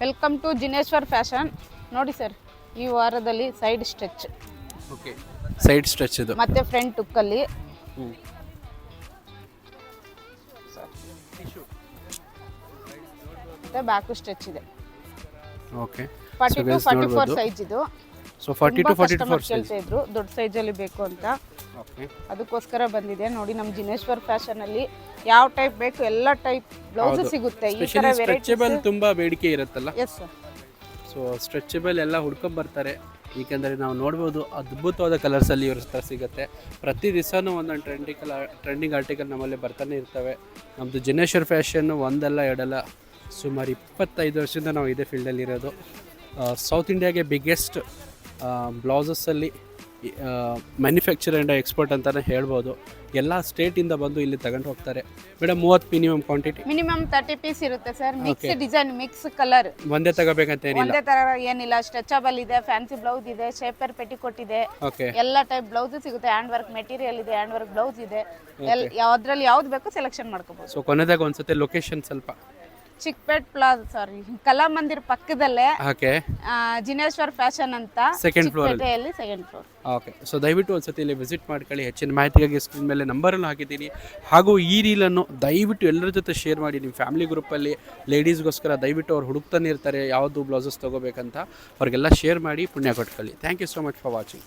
Welcome to Jineshwar fashion. ನೋಡಿ sir, ಈ ವಾರದಲ್ಲಿ side stretch, okay, side stretch ಇದು ಮತ್ತೆ ಫ್ರಂಟ್ ಹುಕ್ಕಲ್ಲಿ ಮತ್ತೆ ಬ್ಯಾಕ್ ಸ್ಟ್ರೆಚ್ ಇದೆ. ಓಕೆ, 40 to 44 ಸೈಜ್ ಇದು. ಸೊ 40 to 44 ಸೈಜ್ ಕೇಳ್ತಾ ಇದ್ರು ದೊಡ್ಡ ಸೈಜ್ ಅಲ್ಲಿ ಬೇಕು ಅಂತ, ಓಕೆ, ಅದಕ್ಕೋಸ್ಕರ ಬಂದಿದೆ. ನೋಡಿ ನಮ್ಮ ಜಿನೇಶ್ವರ್ ಫ್ಯಾಷನ್ ಅಲ್ಲಿ ಯಾವ ಟೈಪ್ ಬೇಕು ಎಲ್ಲ ಟೈಪ್ ಬ್ಲೌಸ್ ಸಿಗುತ್ತೆ. ಈ ತರ ಸ್ಟ್ರೆಚಬಲ್ ತುಂಬಾ ಬೇಡಿಕೆ ಇರುತ್ತಲ್ಲ. Yes sir. ಸೊ ಸ್ಟ್ರೆಚಬಲ್ ಎಲ್ಲ ಹುಡ್ಕೊಂಡ್ ಬರ್ತಾರೆ, ಏಕೆಂದರೆ ನಾವು ನೋಡ್ಬೋದು ಅದ್ಭುತವಾದ ಕಲರ್ಸಲ್ಲಿ ಇವ್ರ ಹತ್ರ ಸಿಗುತ್ತೆ. ಪ್ರತಿ ದಿವಸನೂ ಒಂದೊಂದು ಟ್ರೆಂಡಿಂಗ್ ಆರ್ಟಿಕಲ್ ನಮ್ಮಲ್ಲಿ ಬರ್ತಾನೆ ಇರ್ತವೆ. ನಮ್ಮದು ಜಿನೇಶ್ವರ್ ಫ್ಯಾಷನ್ನು ಒಂದಲ್ಲ ಎರಡಲ್ಲ ಸುಮಾರು 25 ವರ್ಷದಿಂದ ನಾವು ಇದೇ ಫೀಲ್ಡಲ್ಲಿ ಇರೋದು. ಸೌತ್ ಇಂಡಿಯಾಗೆ ಬಿಗ್ಗೆಸ್ಟ್ ಬ್ಲೌಸಸ್ಸಲ್ಲಿ ಮ್ಯಾನುಫ್ಯಾಕ್ಚರ್ ಆ್ಯಂಡ್ ಎಕ್ಸ್ಪೋರ್ಟ್ ಅಂತಲೇ ಹೇಳ್ಬೋದು. ಎಲ್ಲ ಸ್ಟೇಟಿಂದ ಬಂದು ಇಲ್ಲಿ ತಗೊಂಡು ಹೋಗ್ತಾರೆ. Madam 30 minimum quantity, minimum 30 piece ಇರುತ್ತೆ sir. Mix design, mix colour, ಒಂದೇ ತಗೋಬೇಕಂತ ಏನಿಲ್ಲ. ಒಂದೇ ತರ ಏನಿಲ್ಲ. ಸ್ಟ್ರೆಚಬಲ್ ಇದೆ, ಫ್ಯಾನ್ಸಿ ಬ್ಲೌಸ್ ಇದೆ, ಶೇಪರ್ ಪೆಟಿಕೋಟ್ ಇದೆ, ಓಕೆ, ಎಲ್ಲ ಟೈಪ್ ಬ್ಲೌಸ್ ಸಿಗುತ್ತೆ. ಹ್ಯಾಂಡ್ ವರ್ಕ್ ಮೆಟೀರಿಯಲ್ ಇದೆ, ಹ್ಯಾಂಡ್ ವರ್ಕ್ ಬ್ಲೌಸ್ ಇದೆ. ಯಾವ್ದ್ರಲ್ಲಿ ಯಾವ್ದು ಬೇಕು ಸೆಲೆಕ್ಷನ್ ಮಾಡ್ಕೋಬಹುದು. ಸೊ ಕೊನೆದಾಗ ಒಂದ್ಸತಿ ಲೊಕೇಶನ್ ಸ್ವಲ್ಪ. ಚಿಕ್ಪೇಟ್ ಪ್ಲಾಜಾ, ಸಾರಿ, ಕಲಾಮಂದಿರ್ ಪಕ್ಕದಲ್ಲೇ ಓಕೆ, ಜಿನೇಶ್ವರ್ ಫ್ಯಾಷನ್ ಅಂತ, second floor. Second floor. Okay, so ದಯವಿಟ್ಟು ಒಂದ್ಸತಿ ಇಲ್ಲಿ ವಿಸಿಟ್ ಮಾಡ್ಕೊಳ್ಳಿ. ಹೆಚ್ಚಿನ ಮಾಹಿತಿಗಾಗಿ ಸ್ಕ್ರೀನ್ ಮೇಲೆ ನಂಬರನ್ನು ಹಾಕಿದ್ದೀನಿ. ಹಾಗೂ ಈ ರೀಲನ್ನು ದಯವಿಟ್ಟು ಎಲ್ಲರ ಜೊತೆ ಶೇರ್ ಮಾಡಿ. ನಿಮ್ಮ ಫ್ಯಾಮಿಲಿ ಗ್ರೂಪಲ್ಲಿ ಲೇಡೀಸ್ಗೋಸ್ಕರ ದಯವಿಟ್ಟು ಅವ್ರು ಹುಡುಕ್ತಾನೆ ಇರ್ತಾರೆ ಯಾವುದು ಬ್ಲೌಸಸ್ ತೊಗೋಬೇಕಂತ, ಅವ್ರಿಗೆಲ್ಲ ಶೇರ್ ಮಾಡಿ ಪುಣ್ಯ ಕೊಟ್ಕೊಳ್ಳಿ. Thank you so much for watching.